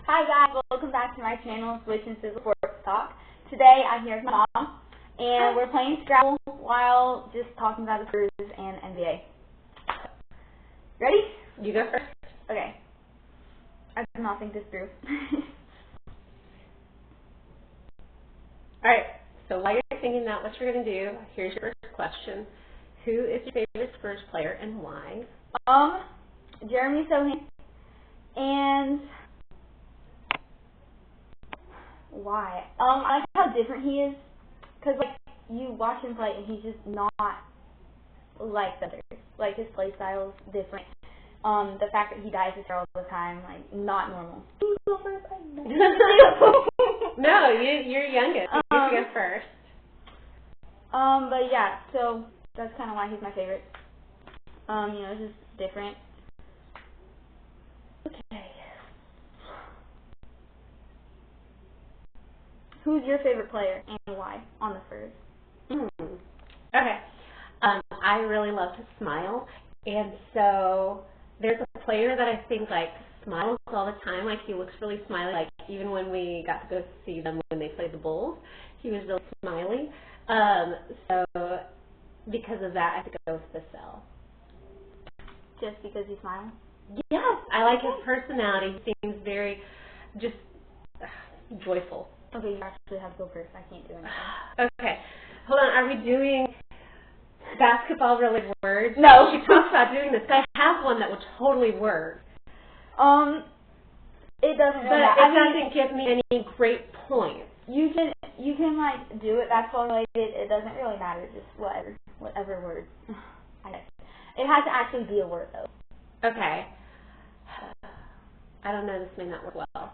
Hi guys, welcome back to my channel, Scrabble Talk. Today I'm here with my mom, and we're playing Scrabble while just talking about the Spurs and NBA. Ready? You go first. Okay. I did not think this through. Alright, so while you're thinking that, what you're going to do, here's your first question. Who is your favorite Spurs player and why? Jeremy Sohan. And why? I like how different he is, because like you watch him play and he's just not like the others. Like his play style is different. The fact that he dies his hair all the time, like not normal. No, you're youngest. You go first. But yeah, so that's kind of why he's my favorite. It's just different. Okay. Who's your favorite player and why on the Spurs? Okay. I really love to smile, and so there's a player that I think like smiles all the time. Like he looks really smiley. Like even when we got to go see them when they played the Bulls, he was really smiley. So because of that, I have to go with Vassell. Just because he smiles? Yes, I like his personality. He seems very just joyful. Okay, you actually have to go first. I can't do anything. Okay. Hold on. Are we doing basketball related words? No. She talks about doing this. I have one that would totally work. It doesn't really matter. But it doesn't give me any great points. You can like do it basketball related. It doesn't really matter. Just whatever word. I guess. It has to actually be a word though. Okay. I don't know. This may not work well.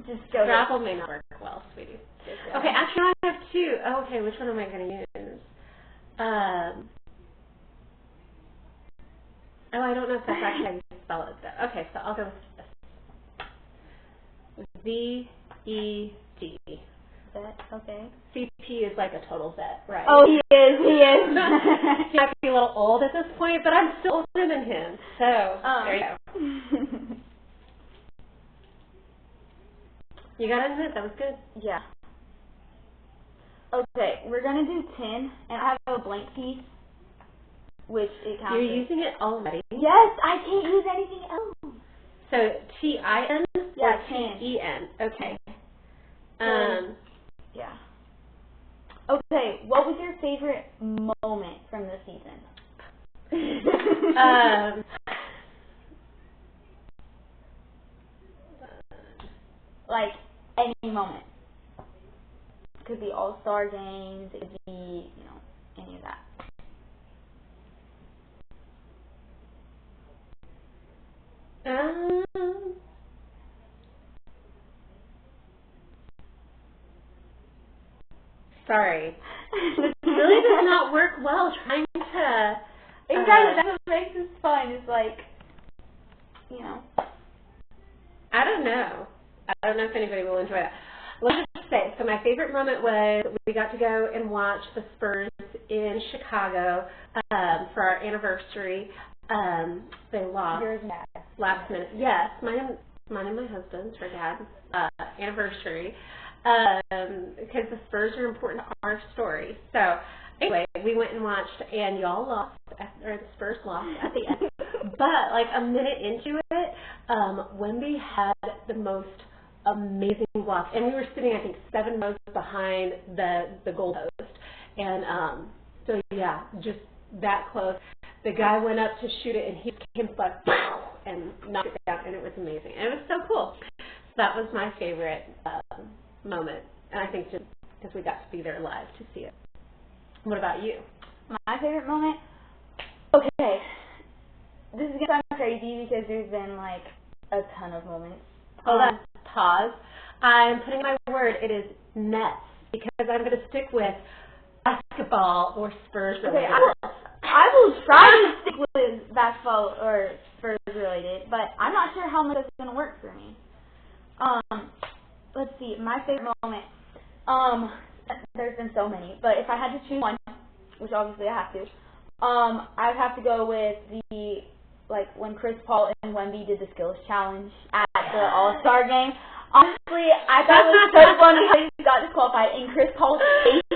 Just go. Scrabble may not work well, sweetie. Okay, actually I have two. Oh, okay, which one am I going to use? I don't know if that's actually how you spell it though. Okay, so I'll go with this. V-E-D. Okay. CP is like a total vet, right? Oh, he is. He might be a little old at this point, but I'm still older than him. So, there you go. You got to admit, that was good. Yeah. Okay, we're going to do 10, and I have a blank piece, which it counts. You're using it already? Yes, I can't use anything else. So, T-I-N yeah, or T-E-N? Okay. Yeah. Okay, what was your favorite moment from the season? Like, any moment. It could be all-star games, it could be, any of that. Sorry. This really does not work well trying to... Exactly, that's what makes this fun, is like, I don't know. I don't know if anybody will enjoy that. Let's just say, so my favorite moment was we got to go and watch the Spurs in Chicago for our anniversary. They lost last minute. Yes, mine and my husband's, her dad's anniversary. Because the Spurs are important to our story. So anyway, we went and watched, and y'all lost, or the Spurs lost at the end. But like a minute into it, Wemby had the most amazing block, and we were sitting, I think, 7 rows behind the goal post, and so yeah, just that close. The guy went up to shoot it, and he came like pow, and knocked it down, and it was amazing, and it was so cool. So that was my favorite moment, and I think just because we got to be there live to see it. What about you? My favorite moment? Okay, this is gonna sound crazy because there's been like a ton of moments. Hold on. Pause. I'm putting my word. It is Nets because I'm going to stick with basketball or Spurs related. Okay, I will try to stick with basketball or Spurs related, but I'm not sure how much that's going to work for me. Let's see. My favorite moment. There's been so many, but if I had to choose one, which obviously I have to, I'd have to go with when Chris Paul and Wemby did the skills challenge at the All-Star game. Honestly, I thought it was so funny how he got disqualified and Chris called face.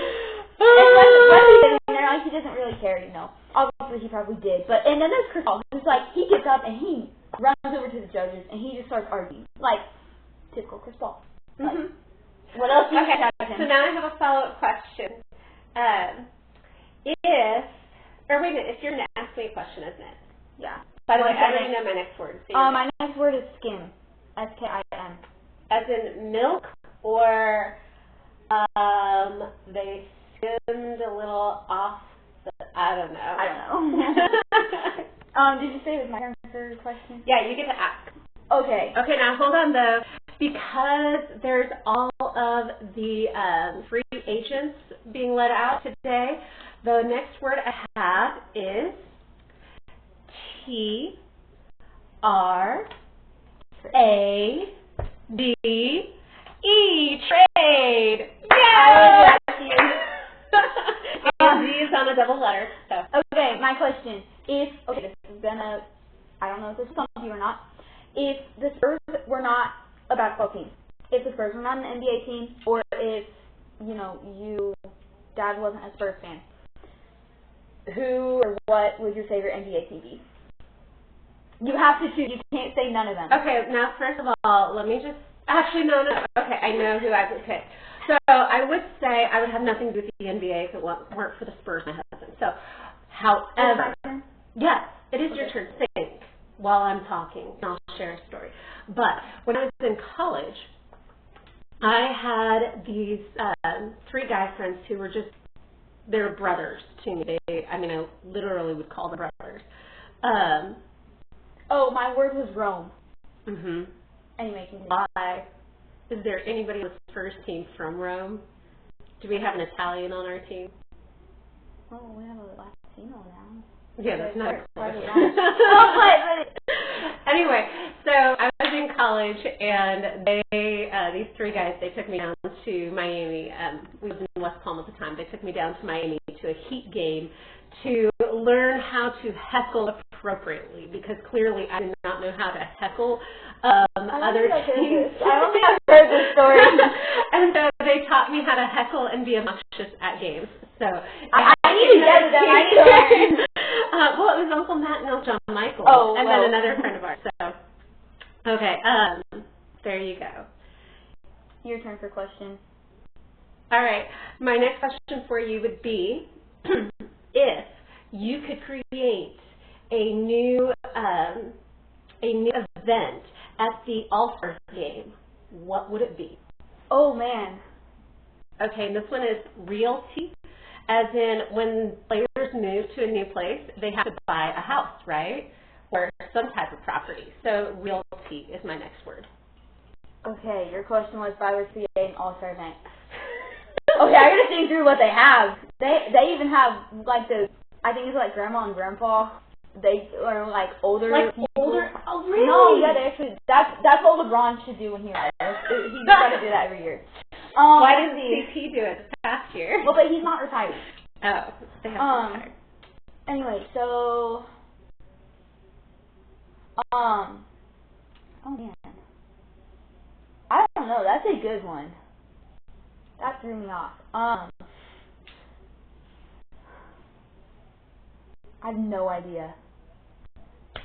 And Wesley sitting there like he doesn't really care, you know. Obviously he probably did. And then there's Chris Paul, who's like, he gets up and he runs over to the judges and he just starts arguing. Like, typical Chris Paul. Like, what else do you have about him? So now I have a follow-up question. If you're going to ask me a question, isn't it? Yeah. By the way, I already know my next word. So my next word is skim. S-K-I-M. As in milk, or they skimmed a little off I don't know. Did you say it was my turn for a question? Yeah, you get to ask. Okay. Okay, now hold on though. Because there's all of the free agents being let out today, the next word I have is T-R-A-D-E, trade. Yay! And D is on a double letter. So. Okay, my question. This is gonna, I don't know if this is something or not. If the Spurs were not a basketball team, if the Spurs were not an NBA team, or if, Dad wasn't a Spurs fan, who or what would your favorite NBA team be? You have to choose. You can't say none of them. Okay, now first of all, let me just, no. Okay, I know who I would pick. So I would say I would have nothing to do with the NBA if it weren't for the Spurs, my husband. So, however, yes, it is your turn to think while I'm talking. I'll share a story. But when I was in college, I had these 3 guy friends who were just, they're brothers to me. I literally would call them brothers. My word was Rome. Mm-hmm. Anyway, why? Is there anybody on the Spurs team from Rome? Do we have an Italian on our team? Oh, we have a Latino now. Yeah, that's not Anyway, so I was in college, and these 3 guys, they took me down to Miami. We lived in West Palm at the time. They took me down to Miami to a Heat game to learn how to heckle appropriately, because clearly I did not know how to heckle other teams. I don't think I've heard this story. And so they taught me how to heckle and be obnoxious at games. So I need to get them. I need to learn. Well, it was Uncle Matt and John Michael, and then another friend of ours. So, okay, there you go. Your turn for questions. All right, my next question for you would be, if you could create a new event at the All-Star game, what would it be? Oh man. Okay, and this one is realty. As in, when players move to a new place, they have to buy a house, right? Or some type of property. So realty is my next word. Okay, your question was if I were to create an all-star event. Okay, I gotta think through what they have. They even have like I think it's like grandma and grandpa. They are like older. Like people. older? Oh, really? No, yeah, they actually. That's what LeBron should do when he retires. He's got to do that every year. Why didn't CP do it this past year? Well, but he's not retired. Oh, they have to retire. Anyway, so, oh man, I don't know. That's a good one. That threw me off. I have no idea.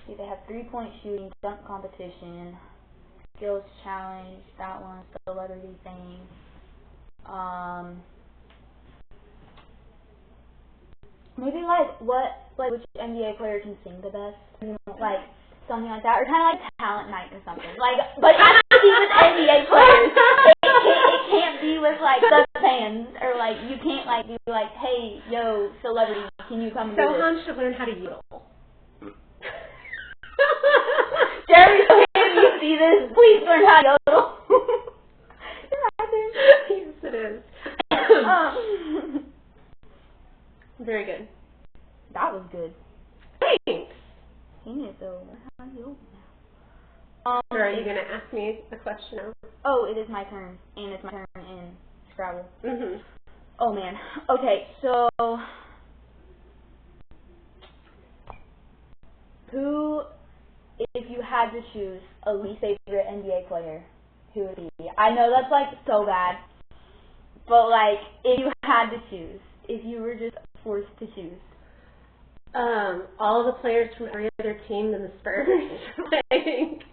See, they have 3-point shooting, dunk competition, skills challenge. That one, celebrity thing. Maybe which NBA player can sing the best, like something like that, or kind of like talent night or something. But it has to be with NBA players. It can't be with like the fans, or like you can't like be like, hey, yo, celebrity, can you come and do this? So Han should learn how to yodel. Jeremy, can you see this? Please learn how to yodel. Yes, it is. Very good. That was good. Thanks. He needs to learn how to yodel now. Or are you going to ask me a question now? Oh, it is my turn, and it's my turn in Scrabble. Mm-hmm. Oh, man. Okay, so who, if you had to choose a least favorite NBA player, who would it be? I know that's like so bad, but like if you had to choose, if you were just forced to choose. All the players from every other team than the Spurs. Like,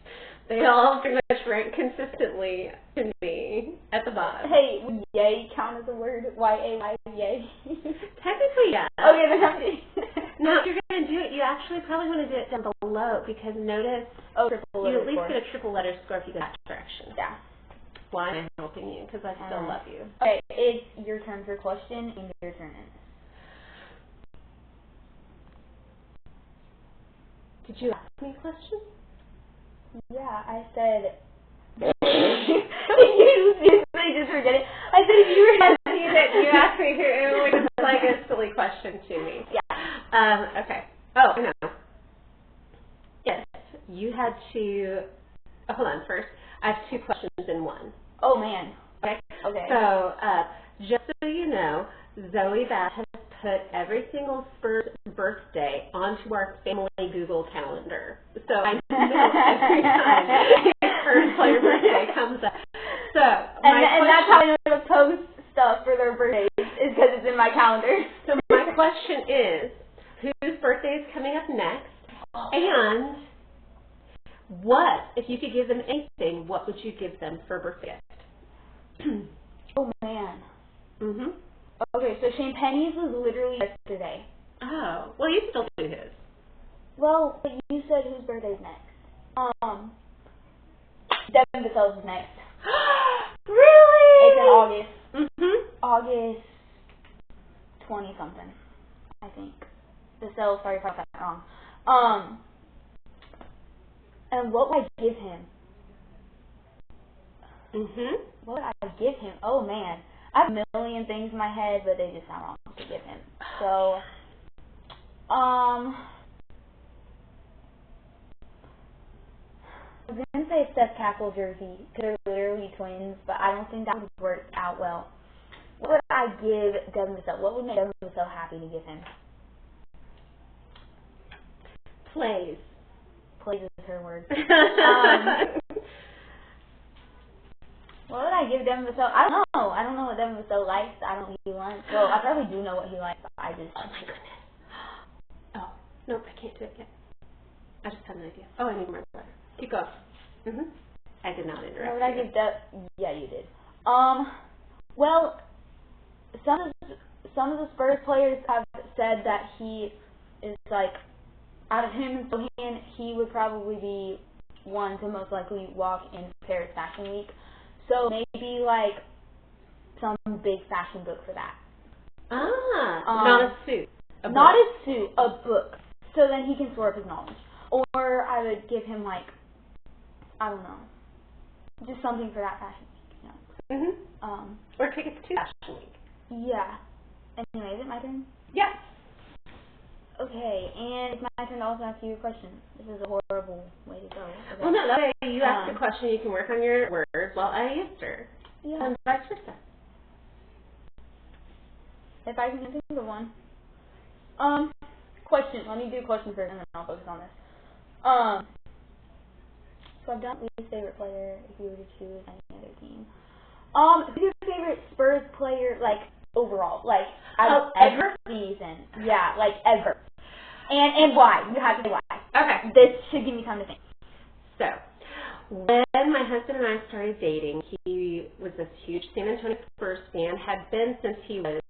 they all pretty much rank consistently to me at the bottom. Hey, would yay count as a word? Y-A-Y, yay? Technically, yeah. Okay, then I'm Now, if you're going to do it, you actually probably want to do it down below because notice you at least get a triple letter score if you go that direction. Yeah. Why am I helping you? Because I still love you. Okay, it's your turn for question and your turn. Did you ask me a question? Yeah, I said. You seriously just forget it. I said if you were asking it, you asked me who, which is like a silly question to me. Yeah. Okay. Oh, I know. Yes, you had to. Oh, hold on. First, I have two questions in one. Oh man. Okay. Okay. So, just so you know, Zoe Bass has put every single Spurs birthday onto our family Google calendar. So I know every time a Spurs player birthday comes up. So and that's how I know to post stuff for their birthdays is because it's in my calendar. So my question is, whose birthday is coming up next? And what, if you could give them anything, what would you give them for a birthday gift? Oh man. Mhm. Okay, so Shane Penny's was literally yesterday. Oh, well, you still do his. Well, but you said whose birthday's next? Devin Vassell's is next. Really? It's in August. Mhm. August 20 something, I think. Vassell, sorry if I got that wrong. And what would I give him? Mhm. What would I give him? Oh man. I have a million things in my head, but they just sound wrong to give him. So, I was going to say Steph Castle jersey, because they're literally twins, but I don't think that would work out well. What would I give Devin Vassell? What would make Devin Vassell happy to give him? Plays. Plays is her word. What would I give Devin Vassell? I don't know. I don't know what Devin Vassell likes. I don't know what he wants. Well, I probably do know what he likes. But I just. Oh my goodness. Oh, nope, I can't do it yet. I just had an idea. Oh, I need more water. Keep going. Mhm. I did not interrupt. What would I give Yeah, you did. Well, some of the Spurs players have said that he is like, out of him and Bohan, he would probably be one to most likely walk in Paris Fashion Week. So maybe like some big fashion book for that. Not a suit. Not a suit, a book. So then he can store up his knowledge. Or I would give him like, I don't know, just something for that fashion week, you know. Mhm. Or tickets to Fashion Week. Yeah. Anyway, is it my turn? Yeah. Okay, and it's my turn to also ask you a question. This is a horrible way to go. Okay. Well, no, that way you ask a question, you can work on your words while I answer. Yeah. And vice versa. If I can think of one. Question. Let me do question first, and then I'll focus on this. So I've done least favorite player. If you were to choose any other team. Who's your favorite Spurs player, like overall, like ever? Season? Yeah, like ever. And why? You have to say why. Okay. This should give me time to think. So, when my husband and I started dating, he was this huge San Antonio Spurs fan, had been since he was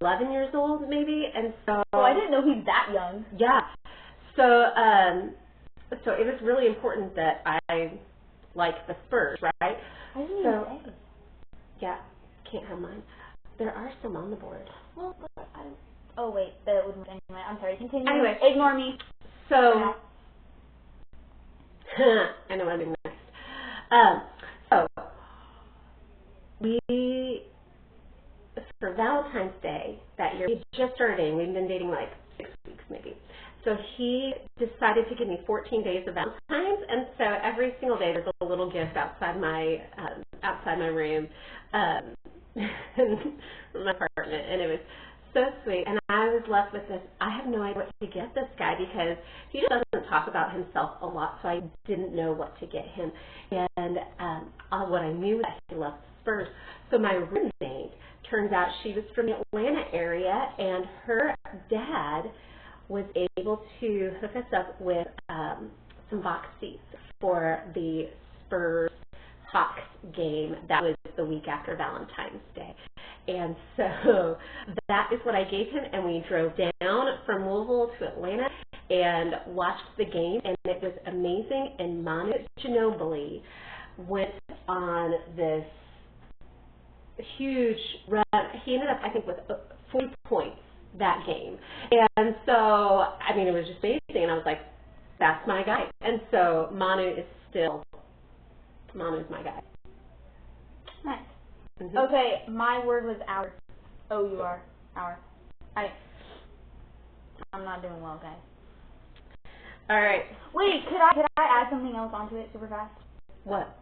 11 years old, maybe, and so. Oh, I didn't know he's that young. Yeah. So it was really important that I like the Spurs, right? I didn't even say. Yeah, can't have mine. There are some on the board. Well, oh wait, that was anyway. I'm sorry. Continue. Anyway, ignore me. So I know what I'm doing next. So we, for Valentine's Day that year, we just started dating. We've been dating like 6 weeks maybe. So he decided to give me 14 days of Valentine's, and so every single day there's a little gift outside my room, in my apartment, and it was so sweet. And I was left with this, I have no idea what to get this guy because he just doesn't talk about himself a lot, so I didn't know what to get him. And what I knew was that he loved Spurs. So my roommate, turns out she was from the Atlanta area, and her dad was able to hook us up with some box seats for the Spurs Hawks game that was the week after Valentine's Day. And so that is what I gave him, and we drove down from Louisville to Atlanta and watched the game, and it was amazing. And Manu Ginobili went on this huge run. He ended up, I think, with 40 points that game. And so, I mean, it was just amazing, and I was like, that's my guy. And so Manu's my guy. Nice. Mm-hmm. Okay, my word was hour. O-U-R. Hour. I'm not doing well, guys. All right. Wait, could I add something else onto it super fast? What?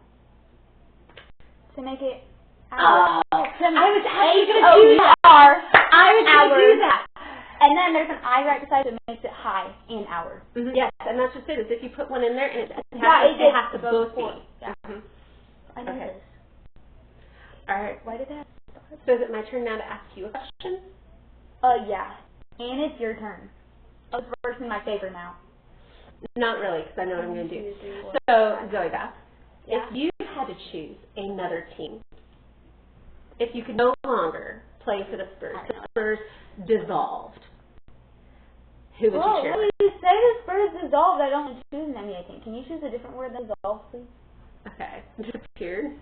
To make it I was actually going to do that. I was going to do that. And then there's an I right beside it that makes it high in hour. Mm-hmm. Yes, and that's just it. Is if you put one in there, and it has to both be. Yeah. Mm-hmm. I know this. All right. Why did that? So is it my turn now to ask you a question? Yeah. And it's your turn. I was versing my favor now. Not really, because I know what I'm going to do. So, Zoe Beth, if you had to choose another team, if you could no longer play for the Spurs dissolved, who would you cheer for? When you say the Spurs dissolved, I don't choose anything. Can you choose a different word than dissolved, please? Okay. Disappeared?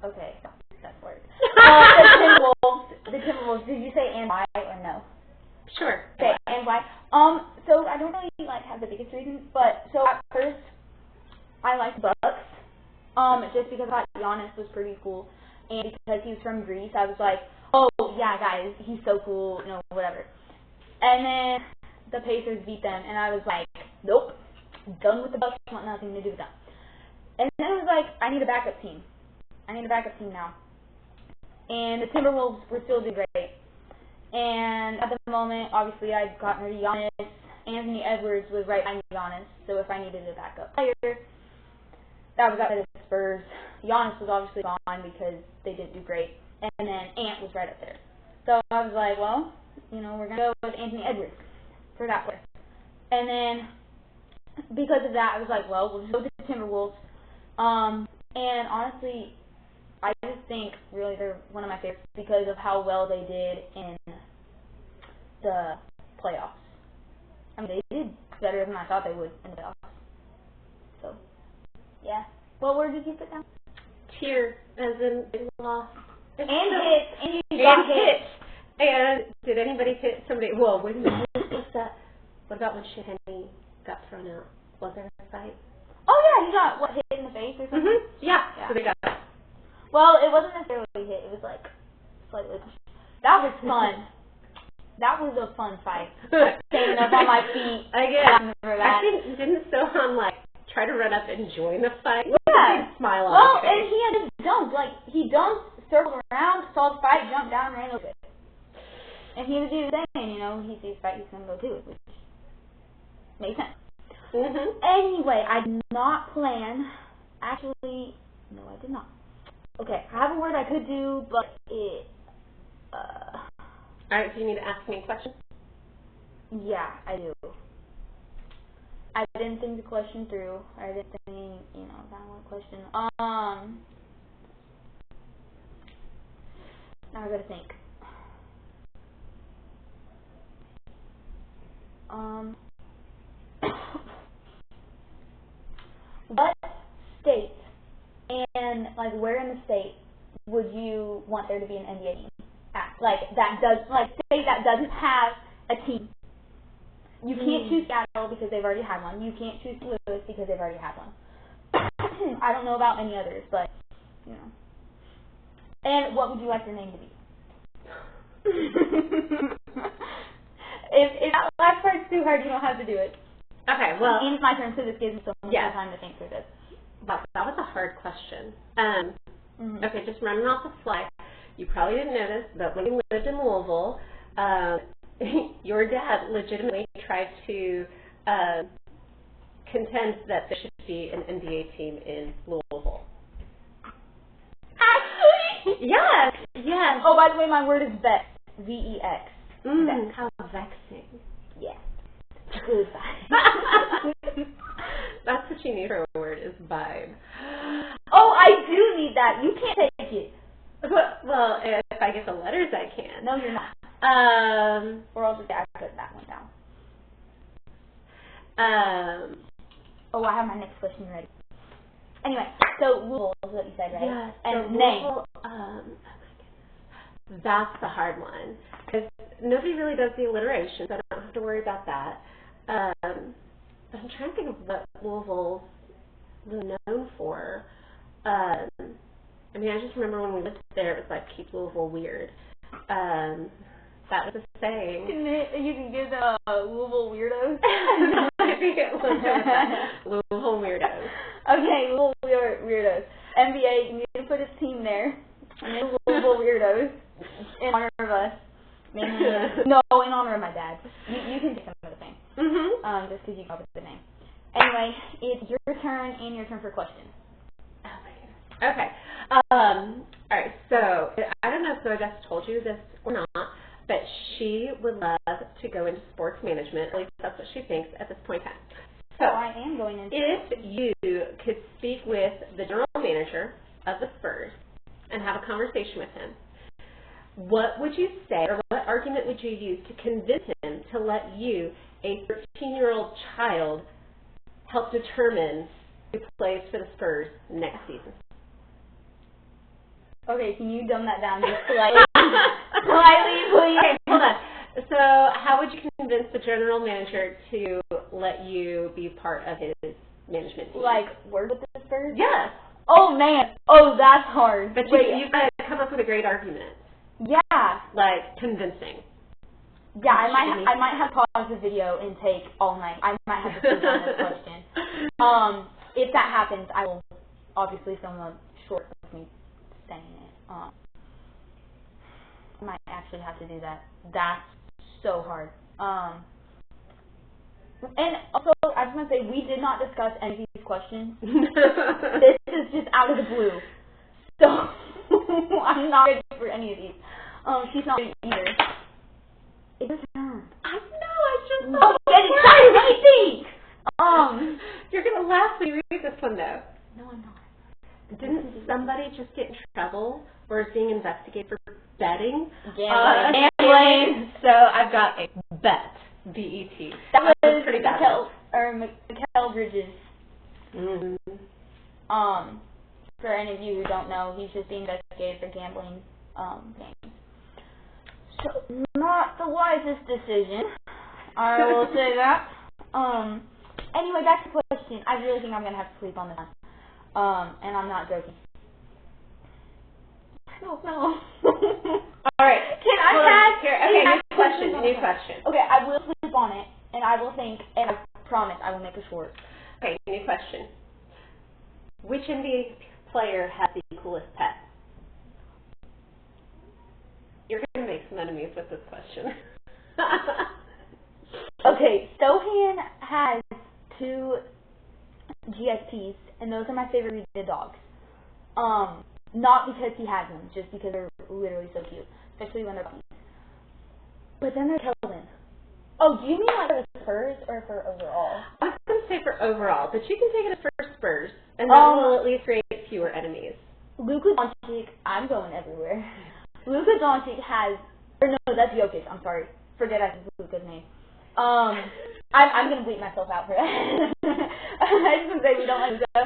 Okay. That's word. The Timberwolves, did you say and why or no? Sure. Okay, and why? So I don't really have the biggest reasons, but so at first I liked Bucks. Just because I thought Giannis was pretty cool, and because he was from Greece, I was like, oh yeah, guys, he's so cool, whatever. And then the Pacers beat them, and I was like, nope, done with the Bucks, want nothing to do with them. And then it was like, I need a backup team. Now. And the Timberwolves were still doing great. And at the moment, obviously, I'd gotten rid of Giannis. Anthony Edwards was right behind Giannis, so if I needed a backup player, that was out of the Spurs. Giannis was obviously gone because they didn't do great. And then Ant was right up there. So I was like, well, we're going to go with Anthony Edwards for that player. And then because of that, I was like, well, we'll just go with the Timberwolves. And honestly, I just think really they're one of my favorites because of how well they did in the playoffs. I mean, they did better than I thought they would in the playoffs. So, yeah. What word did you put down? Cheer, as in they lost. And hit. And you got hit. And did anybody hit somebody? Well, wait a minute. What's that? What about when Henry got thrown out? Was there a fight? Oh, yeah. He got, hit in the face or something? Mm-hmm. Yeah. So they got it. Well, it wasn't necessarily a hit. It was like slightly. That was fun. That was a fun fight. Standing up on my feet. Again, I didn't Sohan try to run up and join the fight? Yeah. Smile on well, his face. And he had to jump. He jumped, circled around, saw the fight, jumped down, ran over it. And he was even saying, he sees a fight, he's going to go do it, which makes sense. Mm-hmm. Anyway, I did not plan. Actually, no, I did not. Okay, I have a word I could do, but it. All right, do you need to ask me a question? Yeah, I do. I didn't think the question through. I didn't think, that one question. Now I gotta think. What state and where in the state would you want there to be an NBA team at? State that doesn't have a team. You can't choose Seattle because they've already had one. You can't choose Louis because they've already had one. I don't know about any others, but And what would you like your name to be? If that last part's too hard, you don't have to do it. Okay, well. And it's my turn, so this gives me so much more time to think through this. That was a hard question. Okay, just running off the fly. You probably didn't know this, but when we lived in Louisville, your dad legitimately tried to contend that there should be an NBA team in Louisville. Actually? Yes. Yes. Oh, by the way, my word is vex. V-E-X. Vex. How vexing. Yeah. Goodbye. That's what you need for a word, is vibe. Oh, I do need that. You can't take it. Well, if I get the letters, I can. No, you're not. Or I'll just put that one down. Oh, I have my next question ready. Anyway, so Louisville is what you said, right? Yes. And so name. Louisville, oh my goodness. That's the hard one. Because nobody really does the alliteration, so I don't have to worry about that. But I'm trying to think of what Louisville's really known for. I mean, I just remember when we lived there, it was like, keep Louisville weird. That was a saying. You can give the Louisville weirdos. I think it was Louisville weirdos. Okay, Louisville weirdos. NBA, you need to put a team there. And Louisville weirdos in honor of us. No, in honor of my dad. You can take some of the thing. Mm-hmm. Just because you come up with the name. Anyway, it's your turn and your turn for questions. Oh my goodness. Okay. All right. So I don't know if Zoe told you this or not, but she would love to go into sports management. At least that's what she thinks at this point in time. So I am going into. If you could speak with the general manager of the Spurs and have a conversation with him, what would you say, or what argument would you use to convince him to let you, a 13-year-old child, help determine who plays for the Spurs next season? Okay, can you dumb that down just slightly? Slightly, please. Okay, hold on. So how would you convince the general manager to let you be part of his management team? Like, work with the Spurs? Yes. Oh, man. Oh, that's hard. But you've got to come up with a great argument. Yeah. Like, convincing. Yeah, I might have paused the video and take all night. I might have to sleep on this question. If that happens, I will obviously film a short of me saying it. I might actually have to do that. That's so hard. And also, I just want to say, we did not discuss any of these questions. This is just out of the blue. So, I'm not ready for any of these. She's not ready either. It's your turn. I know, I just Oh, get excited, let me think! You're going to laugh when you read this one, though. No, I'm not. Didn't somebody just get in trouble or is being investigated for betting? Gambling. So I've got a bet. B-E-T. That was pretty bad. Mikal Bridges. Mm-hmm. For any of you who don't know, he's just being investigated for gambling things. So, not the wisest decision. I will say that. Anyway, back to the question. I really think I'm going to have to sleep on this one. And I'm not joking. I don't know. All right. Can I have... Okay, new question. Okay, I will sleep on it, and I will think, and I promise I will make a short. Okay, new question. Which NBA player has the coolest pet? You're going to make some enemies with this question. Okay, Stohan has 2 GSPs, and those are my favorite breed of dogs. Not because he has them, just because they're literally so cute, especially when they're puppies. But then there's Kelvin. Oh, do you mean like for the Spurs or for overall? I was going to say for overall, but you can take it as for Spurs, and that will at least create fewer enemies. Luka Doncic, I'm going everywhere. Luka Doncic has, or no, that's Jokic, I'm sorry. Forget I said Luka's name. I'm going to bleep myself out for that. I just want to say we don't like Luka.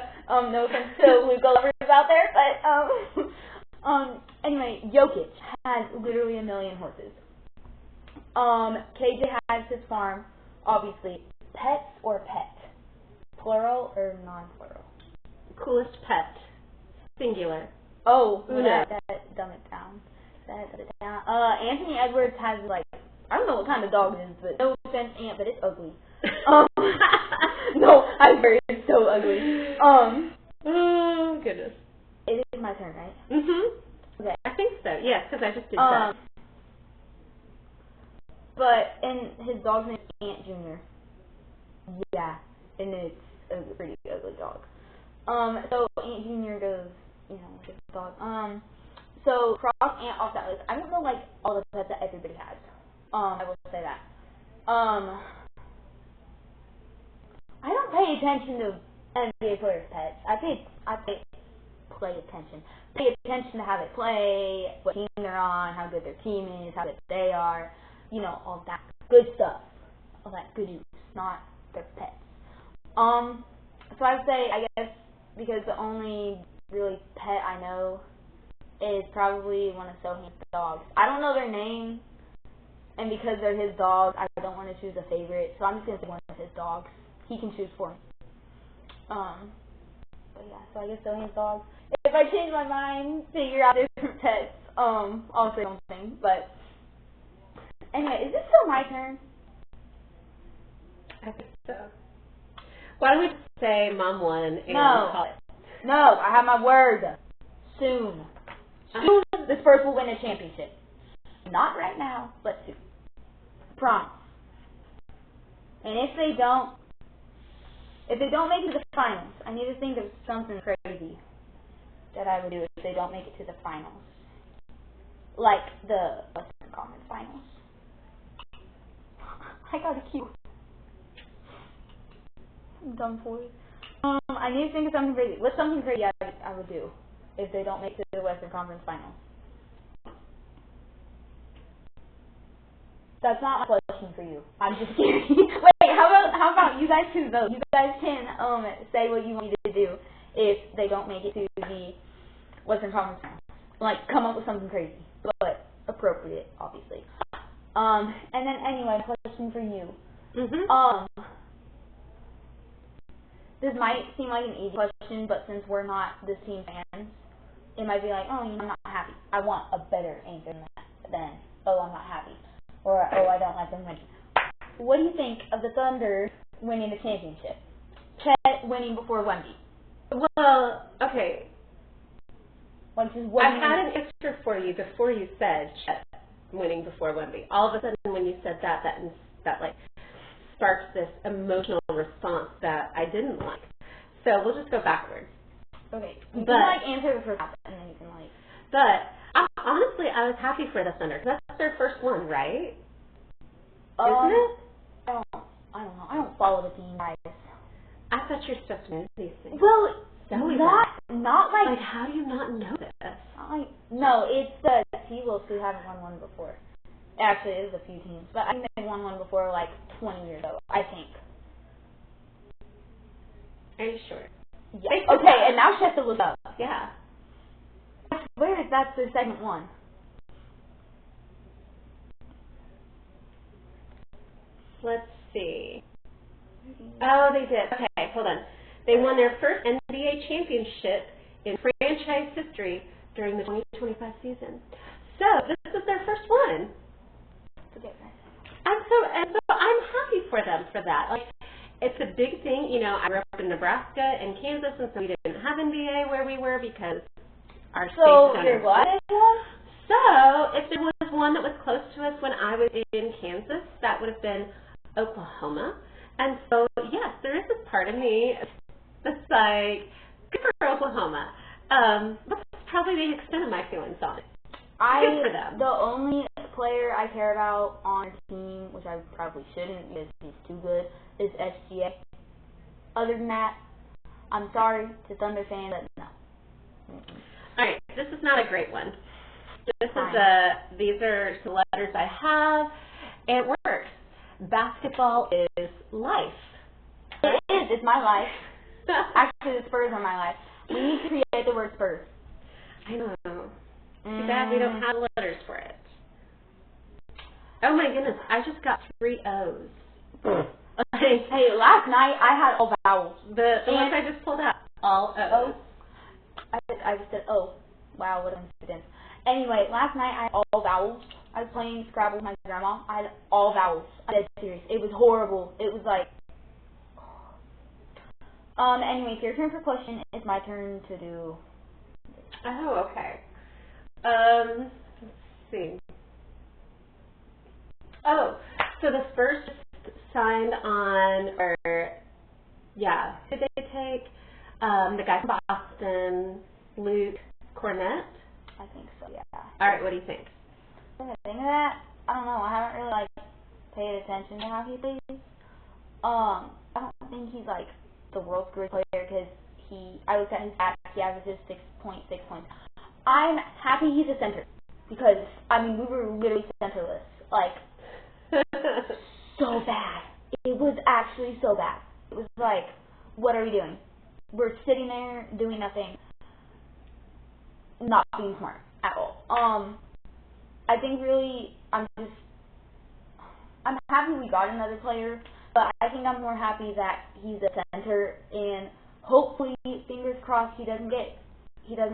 No offense to Luka lovers out there, but, anyway, Jokic has literally 1 million horses. KJ has his farm, obviously. Pets or pet? Plural or non-plural? Coolest pet. Singular. Oh, Uno. that dumb it down. Anthony Edwards has, like, I don't know what kind of dog it is, but no offense, Aunt, but it's ugly. No, I swear it's so ugly. Oh, goodness. It is my turn, right? Mm-hmm. Okay. I think so, yes, because I just did that. and his dog's name is Ant Junior. Yeah, and it's a pretty ugly dog. So Ant Junior goes, with his dog. So cross Ant off that list. I don't know like all the pets that everybody has. I will say that. I don't pay attention to NBA players' pets. I pay attention to how they play, what team they're on, how good their team is, how good they are, all that good stuff, all that good news, not their pets. So I'd say, I guess, because the only really pet I know is probably one of Sohan's dogs. I don't know their name, and because they're his dogs, I don't want to choose a favorite, so I'm just going to say one of his dogs. He can choose for me. But yeah, so I guess Sohan's dogs. If I change my mind, figure out different pets, I'll say something. But anyway, is this still my turn? I think so. Why don't we just say Mom won and call it? No, I have my word. Soon, the Spurs will win a championship. Not right now, but soon. Promise. And if they don't make it to the finals, I need to think of something crazy that I would do if they don't make it to the finals. Like the Western Conference Finals. I got a cue. I'm done for it. I need to think of something crazy. What's something crazy I would do if they don't make it to the Western Conference Finals? That's not my question for you. I'm just kidding. Wait, how about you guys can vote? You guys can say what you want me to do if they don't make it to the Western Conference Finals. Like, come up with something crazy, but appropriate, obviously. And then anyway, question for you. This might seem like an easy question, but since we're not this team fans, it might be like, I'm not happy. I want a better answer than that. Than, I'm not happy. Or, I don't like them winning. What do you think of the Thunder winning the championship? Chet winning before Wemby. Well, okay. I had an answer for you before you said Chet winning before Wemby. All of a sudden, when you said that like sparked this emotional response that I didn't like. So we'll just go backwards. Okay. You can answer the first half, and then you can But honestly, I was happy for the Thunder. That's their first one, right? Isn't it? I don't know. I don't follow the team, guys. I thought you're supposed to know these things. Well, not like. Like, how do you not know this? No, it's the T-Wolves who haven't won one before. Actually, it is a few teams, but I think they won one before, like 20 years ago. I think. Are you sure? Yeah. Okay, and now she has to look up. Yeah. Where is that their second one? Let's see. Oh, they did. Okay, hold on. They won their first NBA championship in franchise history during the 2025 season. So this is their first one. I'm happy for them for that. Like, it's a big thing. I grew up in Nebraska and Kansas, and so we didn't have NBA where we were because our state. So you're what? So if there was one that was close to us when I was in Kansas, that would have been Oklahoma. And so yes, there is this part of me that's like, good for Oklahoma. That's probably the extent of my feelings on it. Good for them. The only player I care about on our team, which I probably shouldn't because he's too good, is SGA. Other than that, I'm sorry to Thunder fans, but no. All right, this is not a great one. These are the letters I have, and it works. Basketball is life. It is. It's my life. Actually, the Spurs are my life. We need to create the word Spurs. I know. Too bad we don't have letters for it. Oh my goodness, I just got 3 O's. Hey, last night I had all vowels. The ones I just pulled out, all O's. I just said, oh, wow, what an incident. Anyway, last night I had all vowels. I was playing Scrabble with my grandma. I had all vowels. I'm dead serious. It was horrible. It was like... Anyway, it's your turn for question. It's my turn to do... Oh, okay. Let's see. Oh, so the Spurs signed on, or yeah, who did they take? The guy from Boston, Luke Cornett. I think so. Yeah. All right, what do you think? The thing of that, I don't know. I haven't really like paid attention to how he plays. I don't think he's like the world's greatest player because I looked at his stats. He averages 6.6 points. I'm happy he's a center because I mean we were literally centerless, like so bad. It was actually so bad. It was like, what are we doing? We're sitting there doing nothing, not being smart at all. I think really I'm happy we got another player, but I think I'm more happy that he's a center and hopefully, fingers crossed, he doesn't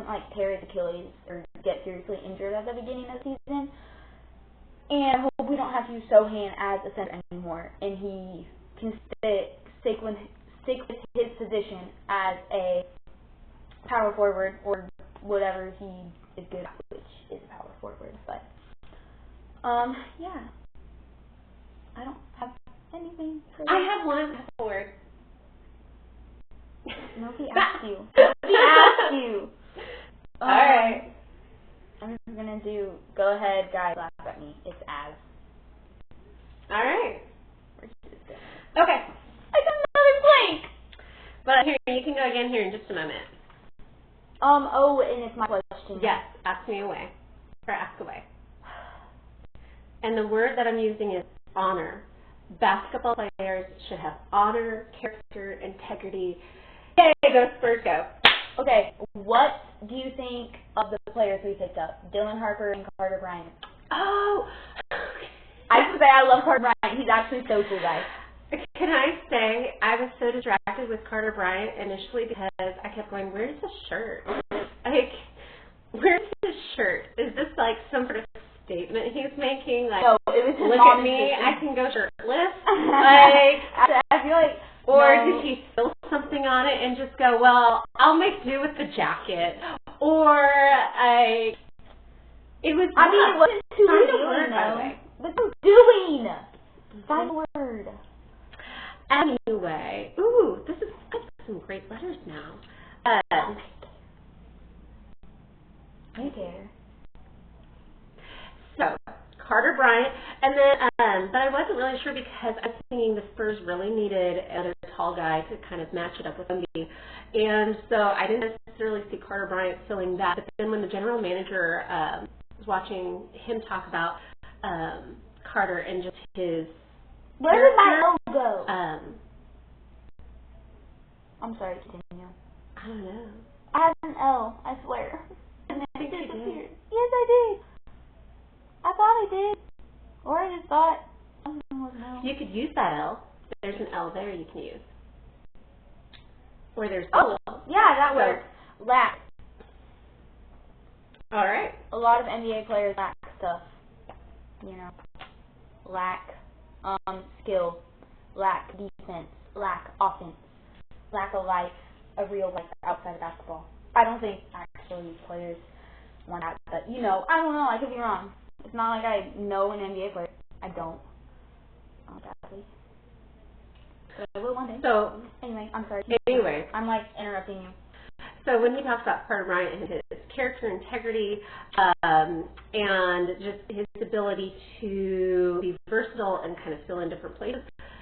like tear his Achilles or get seriously injured at the beginning of the season. And I hope we don't have to use Sohan as a center anymore, and he can stick with his position as a power forward or whatever he is good at, which is power forward. But yeah, I don't have anything. I have one word. Nobody asked you. Nobody asked you. All right. I'm just gonna do. Go ahead, guys. Laugh at me. It's as. All right. Okay. I got another blank. But here, you can go again here in just a moment. Oh, and it's my question. Yes. Ask me away. Or ask away. And the word that I'm using is honor. Basketball players should have honor, character, integrity. Yay, go Spurs, go. Okay, what do you think of the players we picked up? Dylan Harper and Carter Bryant. Oh! I have to say I love Carter Bryant. He's actually so cool, guys. Can I say, I was so distracted with Carter Bryant initially because I kept going, where's his shirt? Like, where's his shirt? Is this like some sort of statement he's making? Like, no, it was look at me, I can go shirtless? Like, I feel like... Or did he spill something on it and just go, well, I'll make do with the jacket? Or, it was... I mean, what is he doing, by the way? What's he doing? Find a word. Anyway, ooh, this is some great letters now. I care. So, Carter Bryant, and then, but I wasn't really sure because I was thinking the Spurs really needed another tall guy to kind of match it up with Embiid, and so I didn't necessarily see Carter Bryant filling that. But then when the general manager was watching him talk about Carter and just his where did my O go? I'm sorry, continue. I don't know. I had an L, I swear. And I think it you disappeared. did. Yes, I did. I thought I did. Or I just thought something was an L. You could use that L. There's an L there you can use. Or there's oh, yeah, that works. Lack. All right. A lot of NBA players lack stuff. You know, lack skill, lack defense, lack offense, lack of life, a real life outside of basketball. I don't think actually these players want that, but you know, I don't know. I could be wrong. It's not like I know an NBA player. I don't. Badly. But I will one day. So anyway, I'm sorry. Anyway, I'm like interrupting you. So when he talks about Carter Bryant and his character integrity and just his ability to be versatile and kind of fill in different places,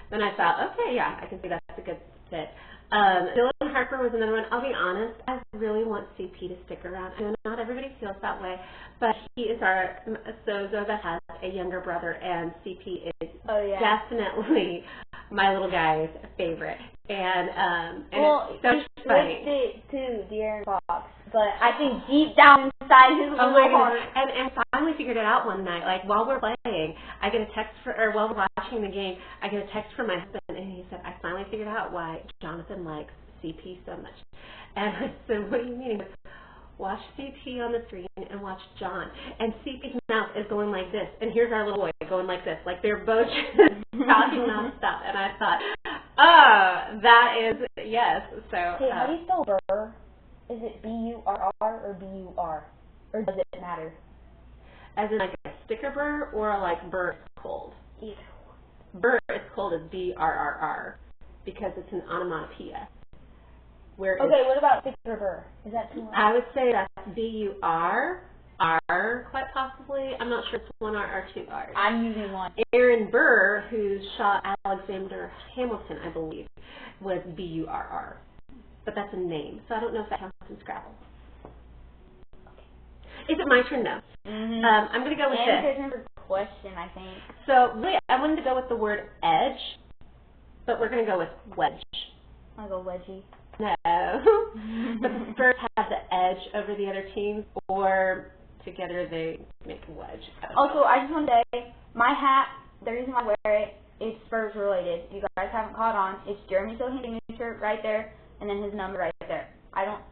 then I thought, okay, yeah, I can see that's a good fit. Dylan Harper was another one. I'll be honest, I really want CP to stick around. I know not everybody feels that way, but he is our Sozo that has a younger brother, and CP is definitely my little guy's favorite. And well, it's so funny. It to De'Aaron Fox, but I think deep down inside his little heart. And finally figured it out one night. Like while we're playing, I get a text while we're watching the game, I get a text from my husband, and he said, I finally figured out why Jonathan likes CP so much. And I said, what do you mean? He goes, watch CP on the screen and watch John. And CP's mouth is going like this, and here's our little boy going like this. Like they're both talking nonstop. And I thought, oh, that is, yes. So. Hey, how do you spell burr? Is it B-U-R-R or B-U-R? Or does it matter? As in like a sticker burr or like burr cold? Ew. Burr is called as B-R-R-R because it's an onomatopoeia. Okay, what about Victor Burr? Is that too much? I would say that's B-U-R-R, quite possibly. I'm not sure if it's one R or two R's. I'm using one. Aaron Burr, who shot Alexander Hamilton, I believe, was B-U-R-R. But that's a name, so I don't know if that counts in Scrabble. Okay. Is it my turn now? Mm-hmm. I'm going to go with this. Answer question, I think. So, really, I wanted to go with the word edge, but we're going to go with wedge. I'll go wedgie. No. But the Spurs have the edge over the other team, or together they make a wedge. Also, I just want to say, my hat, the reason why I wear it, it's Spurs related. You guys haven't caught on. It's Jeremy Sohan's signature right there, and then his number right there. I don't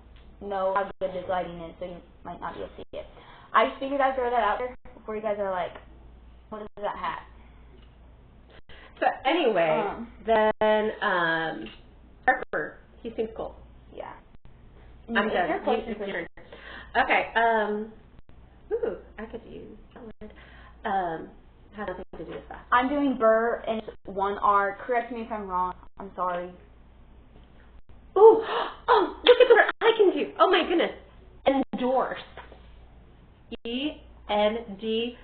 know how good this lighting is, so you might not be able to see it. I just figured I'd throw that out there before you guys are like, what is that hat? So anyway, then Harper, he seems cool. Yeah. I'm done. It's your turn. Okay. Ooh, I could use that word. Has nothing to do with that. I'm doing Burr and it's one R. Correct me if I'm wrong. I'm sorry. Ooh, oh, look at the word I can do. Oh my goodness. Endorse. E-N-D-O-R-S-E.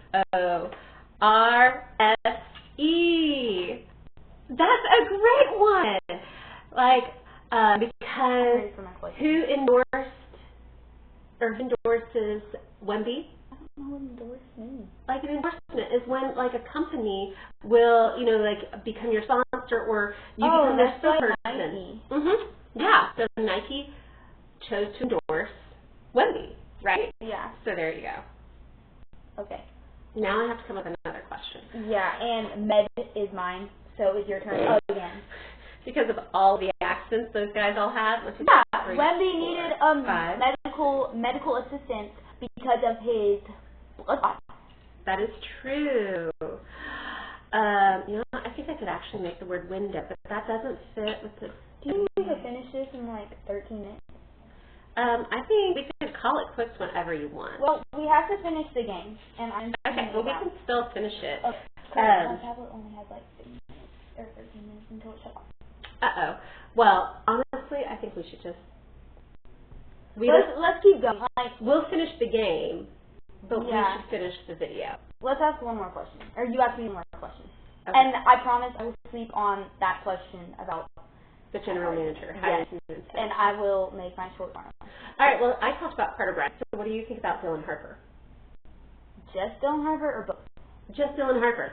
That's a great one. Like, because who endorses Wemby? I don't know what endorse means. Like, an endorsement is when, like, a company will, become your sponsor or you become their spokesperson. Nike. Yeah. So Nike chose to endorse Wemby, right? Yeah. So there you go. Okay. Now I have to come up with another question. Yeah, and med is mine, so it's your turn again. Because of all the accents those guys all have. Yeah, Wemby needed medical assistance because of his blood clot. That is true. I think I could actually make the word window, but that doesn't fit with the... Do you think we could finish this in like 13 minutes? I think we could call it quits whenever you want. Well, we have to finish the game, and I'm... Okay, well, we can still finish it. Okay. My tablet only has like 15 minutes, or 13 minutes until it shuts off. Uh-oh. Well, honestly, I think we should just... Let's keep going. We'll finish the game, but we Yeah. should finish the video. Let's ask one more question. Or you ask me one more question. Okay. And I promise I will sleep on that question about the general manager. Yes. And I will make my short tomorrow. All right, well, I talked about Carter Bryant. So what do you think about Dylan Harper? Just Dylan Harper or both? Just Dylan Harper.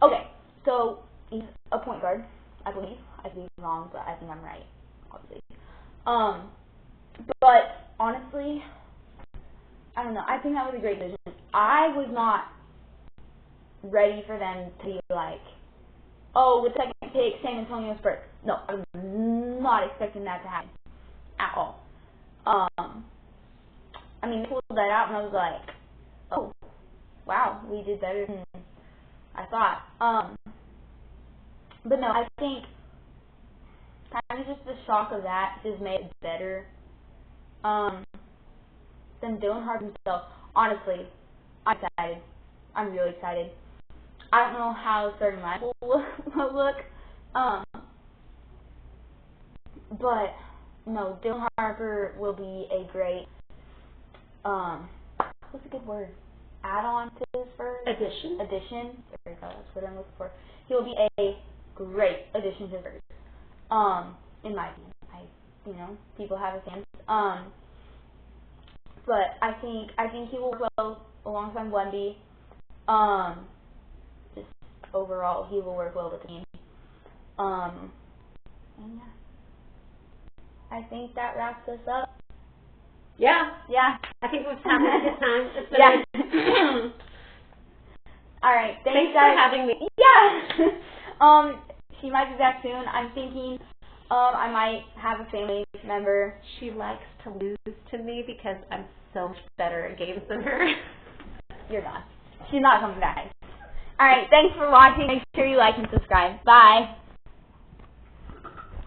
Okay, so he's a point guard, I believe. I could be wrong, but I think I'm right, obviously. But honestly, I don't know. I think that was a great vision. I was not ready for them to be like, oh, with second pick, San Antonio Spurs. No, I was not expecting that to happen at all. I mean, they pulled that out, and I was like, oh, wow, we did better than I thought. But no, I think kind of just the shock of that just made it better than Dylan Harper himself. Honestly, I'm excited. I'm really excited. I don't know how starting my will look, but no, Dylan Harper will be a great, what's a good word? Add-on to his Spurs? Addition. There you go. That's what I'm looking for. He'll be a great addition to the Spurs. In my opinion, people have opinions. But I think he will work well alongside Wemby. Just overall, he will work well with the team. And yeah, I think that wraps us up. Yeah. I think we've had a good time. Yeah. All right. Thanks guys for having me. Yeah. She might be back soon. I'm thinking I might have a family member. She likes to lose to me because I'm so much better at games than her. You're not. She's not coming back. All right. Thanks for watching. Make sure you like and subscribe. Bye.